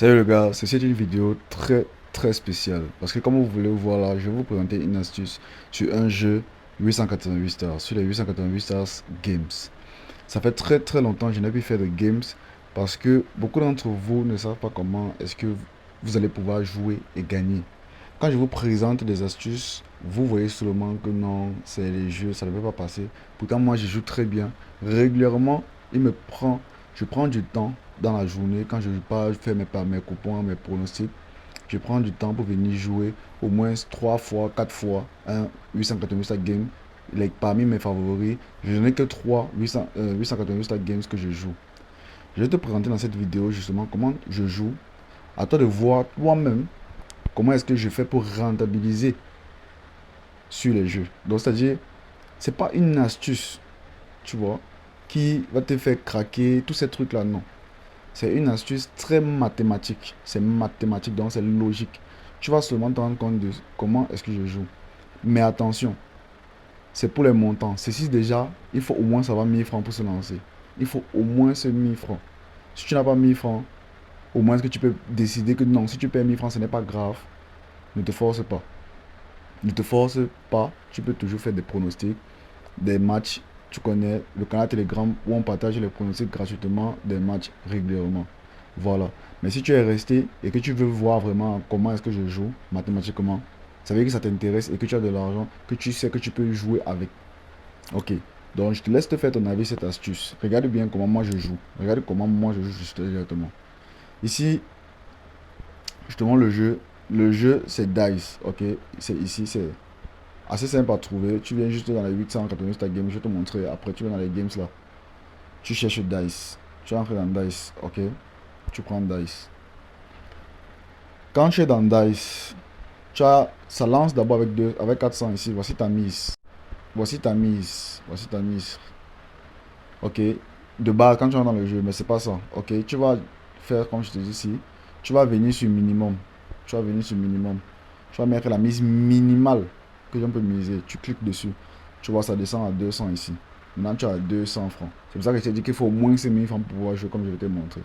Salut les gars, ceci est une vidéo très spéciale parce que comme vous voulez voir là, je vais vous présenter une astuce sur un jeu 888 stars, sur les 888 stars games. Ça fait très longtemps que je n'ai plus fait de games parce que beaucoup d'entre vous ne savent pas comment est-ce que vous allez pouvoir jouer et gagner. Quand je vous présente des astuces, vous voyez seulement que non, c'est les jeux, ça ne peut pas passer. Pourtant, moi, je joue très bien. Régulièrement, il me prend, je prends du temps dans la journée quand je ne pas faire mes coupons, mes pronostics. Je prends du temps pour venir jouer au moins 3 fois, 4 fois un 888 game. Parmi mes favoris, je n'ai que 3 888 games que je joue. Je vais te présenter dans cette vidéo justement comment je joue. À toi de voir toi-même comment est-ce que je fais pour rentabiliser sur les jeux. Donc, c'est-à-dire, c'est pas une astuce, tu vois, qui va te faire craquer, tous ces trucs-là, non. C'est une astuce très mathématique. C'est mathématique, donc c'est logique. Tu vas seulement te rendre compte de comment est-ce que je joue. Mais attention, c'est pour les montants. Ceci déjà, il faut au moins savoir 1000 francs pour se lancer. Il faut au moins ce 1000 francs. Si tu n'as pas 1000 francs, au moins est-ce que tu peux décider que non, si tu perds 1000 francs, ce n'est pas grave. Ne te force pas. Ne te force pas, tu peux toujours faire des pronostics, des matchs. Tu connais le canal Telegram où on partage les pronostics gratuitement des matchs régulièrement. Voilà. Mais si tu es resté et que tu veux voir vraiment comment est-ce que je joue mathématiquement, ça veut dire que ça t'intéresse et que tu as de l'argent, que tu sais que tu peux jouer avec. Ok. Donc je te laisse te faire ton avis, cette astuce. Regarde bien comment moi je joue. Regarde comment moi je joue juste directement. Ici, je te montre le jeu. Le jeu, c'est Dice. Ok. C'est ici, c'est assez simple à trouver. Tu viens juste dans les 888 ta game. Je vais te montrer. Après, tu vas dans les games là. Tu cherches Dice. Tu entres dans Dice. Ok. Tu prends Dice. Quand tu es dans Dice, ça lance d'abord avec 400 ici. Voici ta mise. Voici ta mise. Voici ta mise. Ok. De base, quand tu rentres dans le jeu, mais c'est pas ça. Ok. Tu vas faire comme je te dis ici. Tu vas venir sur minimum. Tu vas venir sur minimum. Tu vas mettre la mise minimale que l'on peut miser. Tu cliques dessus. Tu vois, ça descend à 200 ici. Maintenant, tu as 200 francs. C'est pour ça que je t'ai dit qu'il faut au moins 5000 francs pour pouvoir jouer comme je vais te montrer.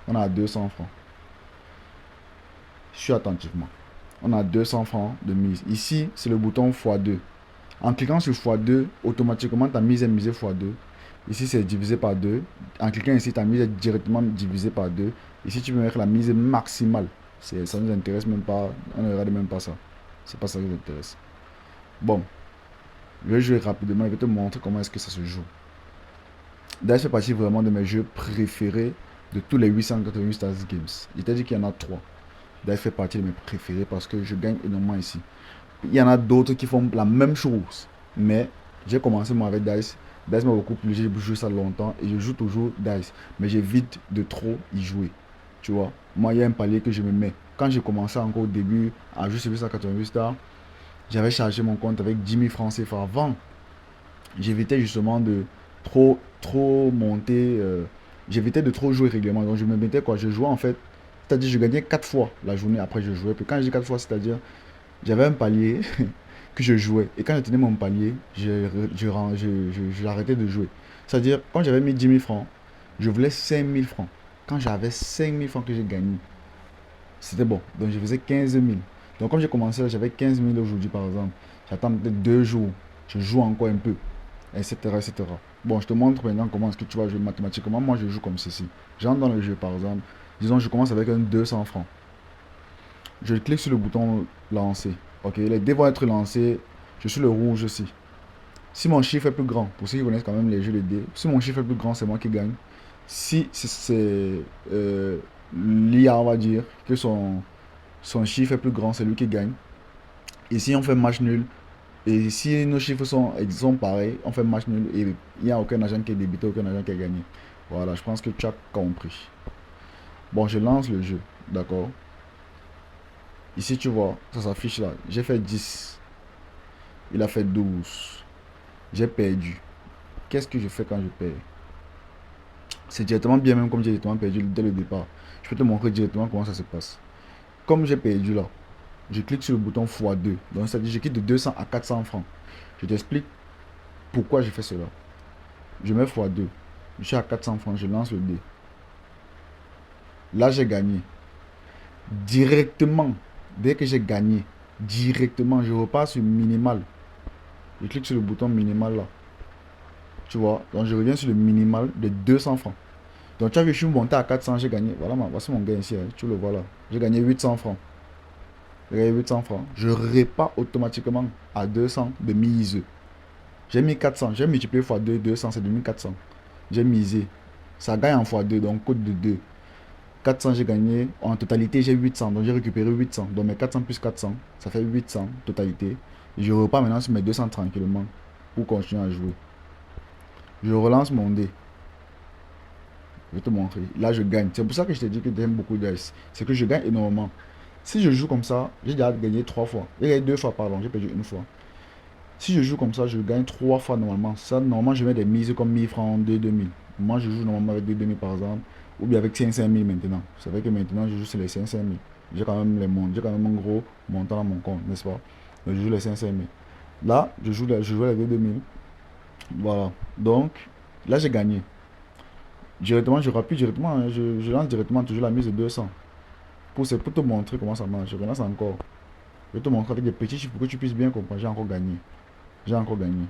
On a 200 francs. Suis attentivement. On a 200 francs de mise. Ici, c'est le bouton x2. En cliquant sur x2, automatiquement, ta mise est misée x2. Ici, c'est divisé par 2. En cliquant ici, ta mise est directement divisée par 2. Ici, tu peux mettre la mise maximale. Ça ne nous intéresse même pas. On ne regarde même pas ça. C'est pas ça qui nous intéresse. Bon, je vais jouer rapidement. Je vais te montrer comment est-ce que ça se joue. D'ailleurs, fait partie vraiment de mes jeux préférés de tous les 888 Stars Games. Il t'a dit qu'il y en a 3. D'ailleurs, fait partie de mes préférés parce que je gagne énormément ici. Il y en a d'autres qui font la même chose. Mais j'ai commencé moi avec Dice. Dice m'a beaucoup plu. J'ai joué ça longtemps et je joue toujours Dice. Mais j'évite de trop y jouer. Tu vois, moi, il y a un palier que je me mets. Quand j'ai commencé encore au début à jouer sur 888 stars, j'avais chargé mon compte avec 10 000 francs CFA avant. J'évitais justement de trop monter. J'évitais de trop jouer régulièrement. Donc je me mettais quoi. Je jouais en fait. C'est-à-dire je gagnais 4 fois la journée après je jouais. Puis quand je dis 4 fois, c'est-à-dire j'avais un palier que je jouais. Et quand je tenais mon palier, j'arrêtais de jouer. C'est-à-dire, quand j'avais mis 10 000 francs, je voulais 5 000 francs. Quand j'avais 5 000 francs que j'ai gagné, c'était bon. Donc, je faisais 15 000. Donc, comme j'ai commencé, j'avais 15 000 aujourd'hui, par exemple. J'attends peut-être 2 jours. Je joue encore un peu, etc., etc. Bon, je te montre maintenant comment est-ce que tu vas jouer mathématiquement. Moi, je joue comme ceci. J'entre dans le jeu, par exemple. Disons, je commence avec un 200 francs. Je clique sur le bouton lancer. Ok, les dés vont être lancés. Je suis le rouge aussi. Si mon chiffre est plus grand, pour ceux qui connaissent quand même les jeux de dés, si mon chiffre est plus grand, c'est moi qui gagne. Si c'est l'IA, on va dire, que son chiffre est plus grand, c'est lui qui gagne. Et si on fait match nul, et si nos chiffres sont pareils, on fait match nul et il n'y a aucun agent qui est débité, aucun agent qui a gagné. Voilà, je pense que tu as compris. Bon, je lance le jeu, d'accord. Ici, tu vois, ça s'affiche là. J'ai fait 10. Il a fait 12. J'ai perdu. Qu'est-ce que je fais quand je perds? C'est directement bien même comme j'ai directement perdu dès le départ. Je peux te montrer directement comment ça se passe. Comme j'ai perdu là, je clique sur le bouton x2. Donc c'est-à-dire je quitte de 200 à 400 francs. Je t'explique pourquoi je fais cela. Je mets x2. Je suis à 400 francs, je lance le dé. Là j'ai gagné. directement, dès que j'ai gagné, directement, je repars sur minimal. Je clique sur le bouton minimal là. Tu vois, donc je reviens sur le minimal de 200 francs. Donc tu as vu, je suis monté à 400, j'ai gagné. Voilà, voici mon gain ici, hein, tu le vois là. J'ai gagné 800 francs. J'ai gagné 800 francs. Je repars automatiquement à 200 de mise. J'ai mis 400, j'ai multiplié x 2, 200, c'est 2400. J'ai misé. Ça gagne en x2, donc code de 2. 400, j'ai gagné. En totalité, j'ai 800. Donc, j'ai récupéré 800. Donc, mes 400 plus 400, ça fait 800 totalité. Et je repars maintenant sur mes 200 tranquillement pour continuer à jouer. Je relance mon dé. Je vais te montrer. Là, je gagne. C'est pour ça que je t'ai dit que j'aime beaucoup d'Ice. C'est que je gagne énormément. Si je joue comme ça, j'ai déjà gagné 3 fois. J'ai gagné 2 fois, pardon. J'ai perdu une fois. Si je joue comme ça, je gagne 3 fois normalement. Ça, normalement, je mets des mises comme 1000 francs, 2 2000. Moi, je joue normalement avec 2 2000 par exemple. Ou bien avec 5 000 maintenant. C'est vrai que maintenant, je joue sur les 5 000. J'ai quand même les monts. J'ai quand même un gros montant dans mon compte, n'est-ce pas? Donc, je joue les 5 000. Là, je joue les 2 2000. Voilà. Donc, là, j'ai gagné. Directement, je rappuie directement. Hein, je lance directement toujours la mise de 200. Pour te montrer comment ça marche. Je relance encore. Je vais te montrer avec des petits chiffres pour que tu puisses bien comprendre. J'ai encore gagné. J'ai encore gagné.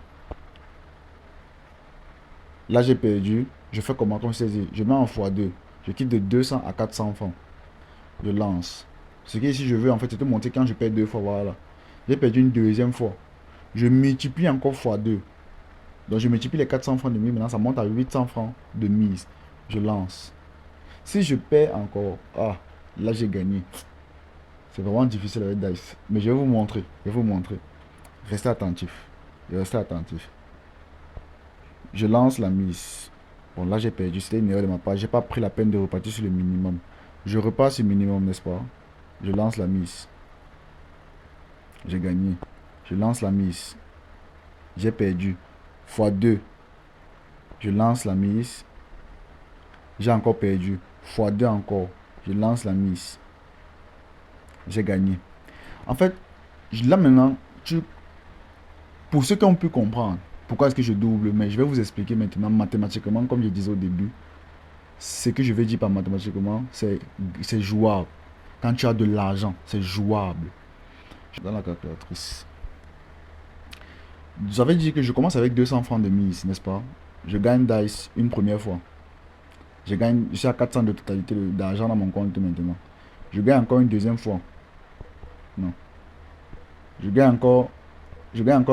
Là, j'ai perdu. Je fais comment on saisit. Je mets en x2. Je quitte de 200 à 400 francs. Je lance. Ce qui ici, je veux en fait, c'est te montrer quand je perds 2 fois. Voilà. J'ai perdu une deuxième fois. Je multiplie encore x2. Donc, je multiplie les 400 francs de mise. Maintenant, ça monte à 800 francs de mise. Je lance. Si je perds encore, là, j'ai gagné. C'est vraiment difficile avec Dice. Mais je vais vous montrer. Je vais vous montrer. Restez attentif. Restez attentif. Je lance la mise. Bon, là, j'ai perdu. C'était une erreur de ma part. J'ai pas pris la peine de repartir sur le minimum. Je repars sur le minimum, n'est-ce pas? Je lance la mise. J'ai gagné. Je lance la mise. J'ai perdu. x2. Je lance la mise. J'ai encore perdu. x2 encore. Je lance la mise. J'ai gagné. En fait, là maintenant, pour ceux qui ont pu comprendre pourquoi est-ce que je double, mais je vais vous expliquer maintenant mathématiquement, comme je disais au début. Ce que je vais dire par mathématiquement, c'est jouable. Quand tu as de l'argent, c'est jouable. Je suis dans la calculatrice. Vous avez dit que je commence avec 200 francs de mise, n'est-ce pas? Je gagne Dice une première fois. Je suis à 400 de totalité d'argent dans mon compte maintenant. Je gagne encore une deuxième fois. Non. Je gagne encore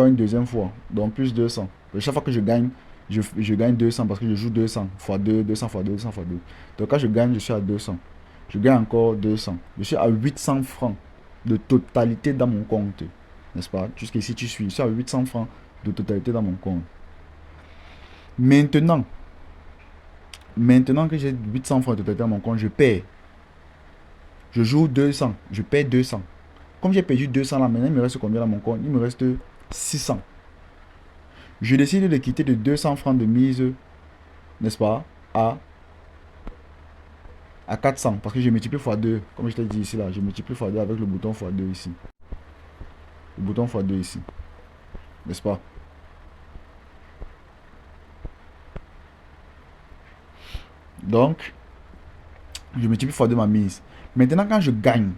une deuxième fois. Donc plus 200. Et chaque fois que je gagne, je gagne 200 parce que je joue 200 x 2, 200 x 2, 200 x 2. Donc quand je gagne, je suis à 200. Je gagne encore 200. Je suis à 800 francs de totalité dans mon compte. N'est-ce pas? Jusqu'ici, tu suis. Je suis à 800 francs de totalité dans mon compte. Maintenant que j'ai 800 francs de totalité dans mon compte, je perds. Je joue 200. Je perds 200. Comme j'ai perdu 200 là, maintenant, il me reste combien dans mon compte? Il me reste 600. Je décide de quitter de 200 francs de mise, n'est-ce pas, à 400. Parce que je multiplie x 2. Comme je t'ai dit ici, là, je multiplie x 2 avec le bouton x 2 ici. Le bouton x 2 ici. N'est-ce pas? Donc, je multiplie x 2 ma mise. Maintenant, quand je gagne,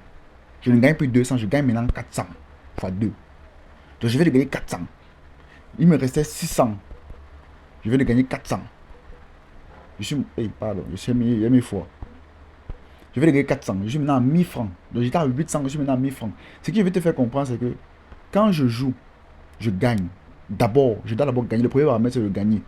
je ne gagne plus 200, je gagne maintenant 400 x 2. Donc, je vais gagner 400. Il me restait 600. Je vais gagner 400. Je suis... pardon, je suis mis 1000 fois. Je vais gagner 400. Je suis maintenant à 1000 francs. Donc, j'étais à 800, je suis maintenant à 1000 francs. Ce qui veut te faire comprendre, c'est que quand je joue, je gagne. D'abord, je dois d'abord gagner. Le premier paramètre, c'est de gagner.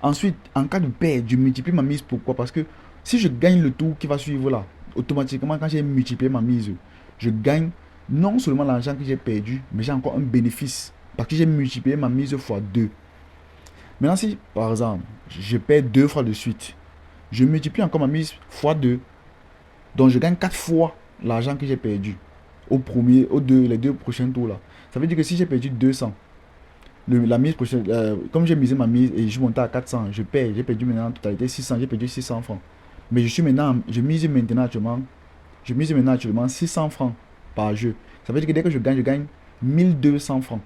Ensuite, en cas de perte, je multiplie ma mise. Pourquoi? Parce que si je gagne le tour qui va suivre là, automatiquement, quand j'ai multiplié ma mise, je gagne non seulement l'argent que j'ai perdu, mais j'ai encore un bénéfice. Parce que j'ai multiplié ma mise x 2. Maintenant, si, par exemple, je perds 2 fois de suite, je multiplie encore ma mise x 2. Donc, je gagne 4 fois l'argent que j'ai perdu les deux prochains tours là. Ça veut dire que si j'ai perdu 200, la mise prochaine, comme j'ai misé ma mise et je monte à 400, j'ai perdu maintenant en totalité 600, j'ai perdu 600 francs. Mais je mise maintenant actuellement 600 francs par jeu. Ça veut dire que dès que je gagne 1200 francs.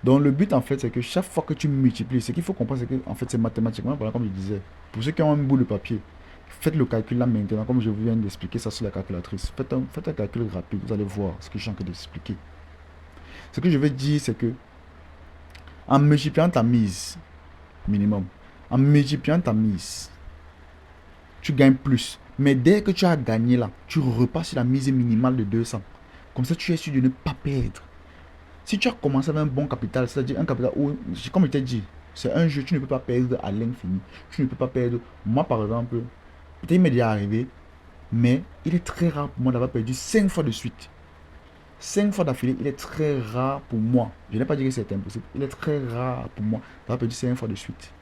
Donc le but en fait, c'est que chaque fois que tu multiplies, ce qu'il faut comprendre, c'est que en fait c'est mathématiquement, comme je disais, pour ceux qui ont un bout de papier, Faites le calcul là maintenant, comme je viens d'expliquer ça sur la calculatrice. Faites un calcul rapide, vous allez voir ce que je suis en train d'expliquer. Ce que je veux dire, c'est que en multipliant ta mise minimum, en multipliant ta mise, tu gagnes plus. Mais dès que tu as gagné là, tu repasses sur la mise minimale de 200. Comme ça, tu es sûr de ne pas perdre. Si tu as commencé avec un bon capital, c'est-à-dire un capital où, comme je t'ai dit, c'est un jeu, tu ne peux pas perdre à l'infini. Tu ne peux pas perdre. Moi, par exemple, peut-être il m'est déjà arrivé, mais il est très rare pour moi d'avoir perdu 5 fois de suite. 5 fois d'affilée, il est très rare pour moi. Je n'ai pas dit que c'est impossible. Il est très rare pour moi d'avoir perdu 5 fois de suite.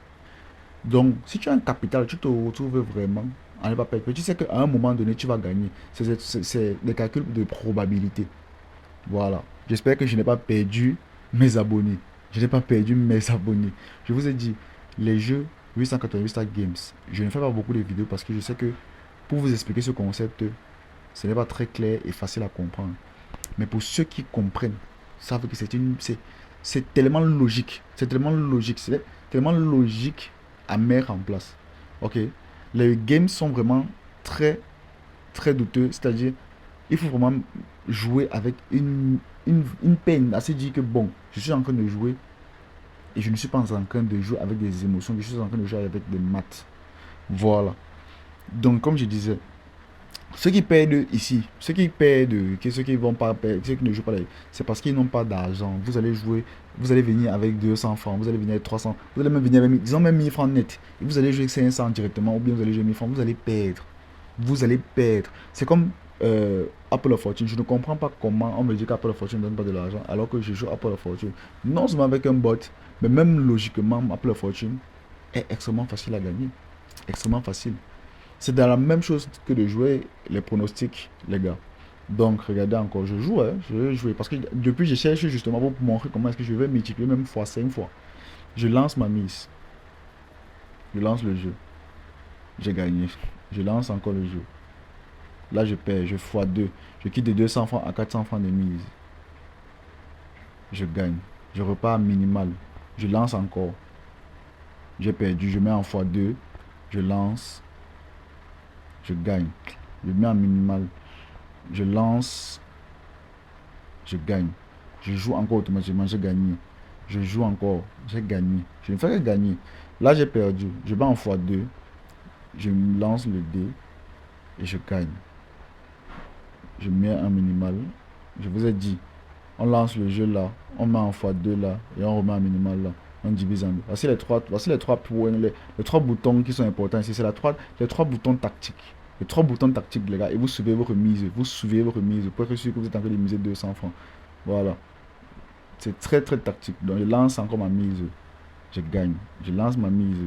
Donc, si tu as un capital, tu te retrouves vraiment à ne pas perdre. Tu sais qu'à un moment donné, tu vas gagner. C'est des calculs de probabilité. Voilà. J'espère que je n'ai pas perdu mes abonnés. Je n'ai pas perdu mes abonnés. Je vous ai dit, les jeux 888 Star Games, je ne fais pas beaucoup de vidéos parce que je sais que pour vous expliquer ce concept, ce n'est pas très clair et facile à comprendre. Mais pour ceux qui comprennent, savent que c'est tellement logique. C'est tellement logique. C'est tellement logique à mettre en place. Ok. Les games sont vraiment très, très douteux. C'est-à-dire, il faut vraiment jouer avec une peine. Assez dit que bon, je suis en train de jouer et je ne suis pas en train de jouer avec des émotions. Je suis en train de jouer avec des maths. Voilà. Donc, comme je disais, ceux qui perdent ici, ceux qui perdent, ceux qui vont pas perdre, ceux qui ne jouent pas, c'est parce qu'ils n'ont pas d'argent. Vous allez jouer, vous allez venir avec 200 francs, vous allez venir avec 300, vous allez même venir avec, ils ont même 1000 francs net. Et vous allez jouer 500 directement, ou bien vous allez jouer 1000 francs, vous allez perdre. Vous allez perdre. C'est comme Apple of Fortune. Je ne comprends pas comment on me dit qu'Apple of Fortune ne donne pas de l'argent alors que je joue Apple of Fortune. Non seulement avec un bot, mais même logiquement, Apple of Fortune est extrêmement facile à gagner. Extrêmement facile. C'est dans la même chose que de jouer les pronostics, les gars. Donc, regardez encore, je joue, hein, je vais jouer. Parce que depuis, je cherche justement pour montrer comment est-ce que je vais multiplier même fois 5 fois. Je lance ma mise. Je lance le jeu. J'ai gagné. Je lance encore le jeu. Là, je perds, je fois 2. Je quitte de 200 francs à 400 francs de mise. Je gagne. Je repars minimal. Je lance encore. J'ai perdu, je mets en fois 2. Je lance. Je gagne. Je mets en minimal. Je lance. Je gagne. Je joue encore automatiquement, j'ai gagné. Je joue encore, j'ai gagné. Je ne fais que gagner. Là, j'ai perdu. Je mets en fois 2. Je lance le dé. Et je gagne. Je mets un minimal. Je vous ai dit, on lance le jeu là, on met en fois 2 là, et on remet un minimal là. On divise en deux. Voici les trois points, les trois boutons qui sont importants ici. C'est les trois boutons tactiques. Les trois boutons tactiques, les gars. Et vous suivez vos remises. Vous suivez vos remises. Pour être sûr que vous êtes en train de miser 200 francs. Voilà. C'est très très tactique. Donc je lance encore ma mise. Je gagne. Je lance ma mise.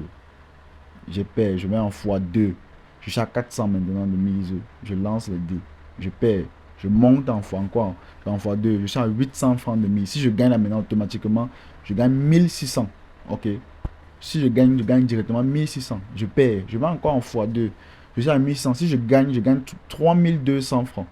Je perds. Je mets en fois 2. Je suis à 400 maintenant de mise. Je lance les dés. Je perds. Je monte en fois encore. En fois 2. Je suis à 800 francs de mise. Si je gagne là maintenant automatiquement, je gagne 1600. Ok. Si je gagne directement 1600. Je perds. Je mets encore en fois 2. Je suis à 1600. Si je gagne 3200 francs.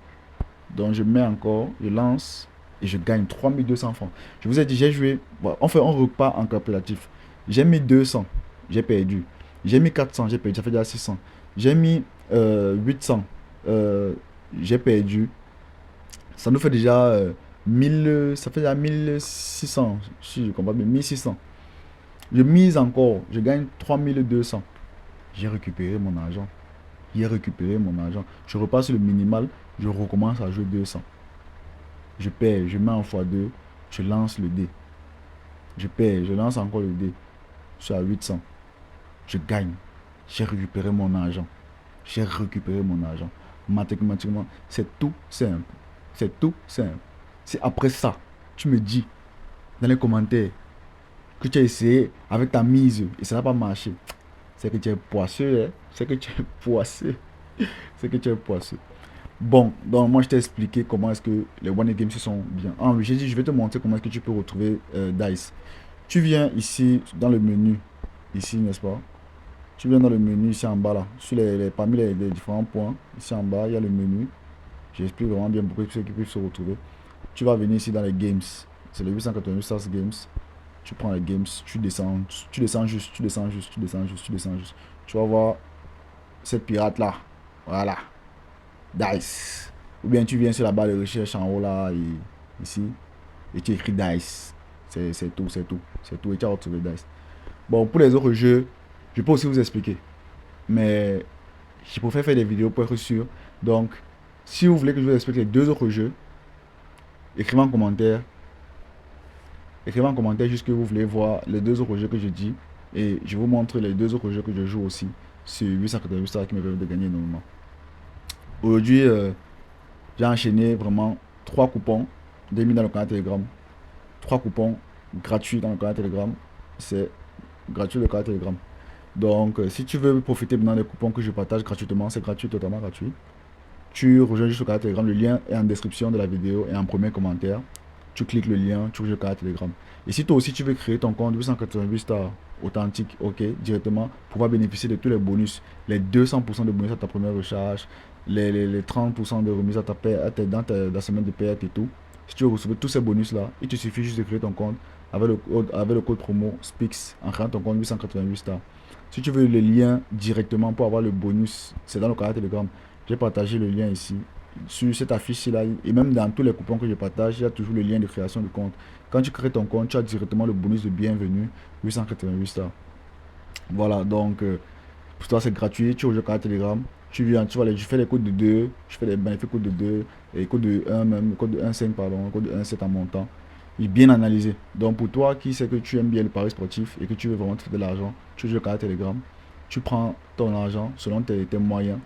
Donc je mets encore. Je lance. Et je gagne 3200 francs. Je vous ai dit, j'ai joué. Bon, on repart en calculatif. J'ai mis 200. J'ai perdu. J'ai mis 400. J'ai perdu. Ça fait déjà 600. J'ai mis 800. J'ai perdu. Ça nous fait déjà 1000. Ça fait déjà 1600. Si je comprends bien. 1600. Je mise encore. Je gagne 3200. J'ai récupéré mon argent. J'ai récupéré mon argent. Je repars sur le minimal. Je recommence à jouer 200. Je perds, je mets en fois 2, je lance le dé. Je perds, je lance encore le dé. Je suis à 800. Je gagne. J'ai récupéré mon argent. J'ai récupéré mon argent. Mathématiquement, c'est tout simple. C'est tout simple. C'est après ça, tu me dis dans les commentaires que tu as essayé avec ta mise et ça n'a pas marché. C'est que tu es poisseux, hein? C'est que tu es poisseux. C'est que tu es poisseux. Bon, donc moi je t'ai expliqué comment est-ce que les One Games sont bien. Ah oui, j'ai dit je vais te montrer comment est-ce que tu peux retrouver DICE. Tu viens ici dans le menu, ici n'est-ce pas? Tu viens dans le menu ici en bas là, sur parmi les différents points, ici en bas il y a le menu. J'explique vraiment bien pourquoi ceux qui peuvent se retrouver. Tu vas venir ici dans les games, c'est les 888 Stars Games. Tu prends les games, tu descends juste. Tu vas voir cette pirate là. Voilà. Dice. Ou bien tu viens sur la barre de recherche en haut là, et, ici, et tu écris Dice. C'est tout, c'est tout. C'est tout, et tu as retrouvé Dice. Bon, pour les autres jeux, je peux aussi vous expliquer. Mais je préfère faire des vidéos pour être sûr. Donc, si vous voulez que je vous explique les deux autres jeux, écrivez en commentaire. Écrivez en commentaire juste que vous voulez voir les deux autres jeux que je dis. Et je vous montre les deux autres jeux que je joue aussi sur 888 stars qui me permettent de gagner énormément. Aujourd'hui, j'ai enchaîné vraiment 3 coupons 2000 dans le canal Telegram. 3 coupons gratuits dans le canal Telegram. C'est gratuit le canal Telegram. Donc, si tu veux profiter maintenant des coupons que je partage gratuitement, c'est gratuit, totalement gratuit. Tu rejoins juste le canal Telegram. Le lien est en description de la vidéo et en premier commentaire. Tu cliques le lien, tu rejoins le canal Telegram. Et si toi aussi tu veux créer ton compte 888 stars authentique, ok, directement, pour pouvoir bénéficier de tous les bonus, les 200% de bonus à ta première recharge, les 30% de remise à ta paie, dans ta semaine de perte et tout. Si tu veux recevoir tous ces bonus là, il te suffit juste de créer ton compte avec le code promo SPIX en créant ton compte 888 stars. Si tu veux le lien directement pour avoir le bonus, c'est dans le canal Telegram. J'ai partagé le lien ici. Sur cette affiche là, et même dans tous les coupons que je partage, il y a toujours le lien de création de compte. Quand tu crées ton compte, tu as directement le bonus de bienvenue 888 stars. Voilà, donc pour toi c'est gratuit. Tu rejoins le canal Telegram. Tu viens, tu vois, je fais les codes de 2, je fais les bénéfices codes de 2, et code de 1 même, code de 1,5 pardon, code de 1,7 en montant. Il est bien analysé. Donc pour toi qui sait que tu aimes bien le pari sportif et que tu veux vraiment te faire de l'argent, tu rejoins le canal Telegram. Tu prends ton argent selon tes moyens,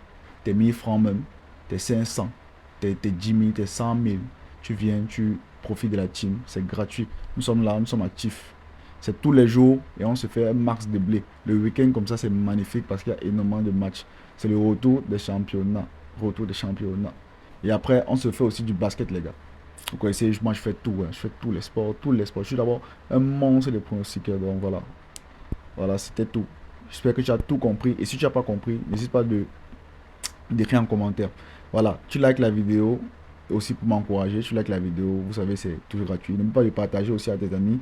tes 1000 francs même, tes 500, tes 10 000, tes 100 000. Tu viens, tu profites de la team. C'est gratuit. Nous sommes là, nous sommes actifs. C'est tous les jours et on se fait un max de blé. Le week-end comme ça, c'est magnifique parce qu'il y a énormément de matchs. C'est le retour des championnats. Retour des championnats. Et après, on se fait aussi du basket, les gars. Vous connaissez, moi je fais tout. Hein. Je fais tous les sports, tous les sports. Je suis d'abord un monstre de pronostiqueurs. Donc voilà. Voilà, c'était tout. J'espère que tu as tout compris. Et si tu n'as pas compris, n'hésite pas d'écrire en commentaire. Voilà, tu likes la vidéo aussi pour m'encourager. Tu likes la vidéo, vous savez, c'est toujours gratuit. N'oublie pas de partager aussi à tes amis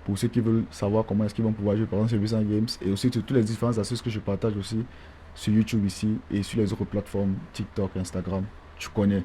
pour ceux qui veulent savoir comment est-ce qu'ils vont pouvoir jouer par exemple sur 800 Games et aussi sur toutes les différentes astuces que je partage aussi sur YouTube ici et sur les autres plateformes TikTok, Instagram. Tu connais.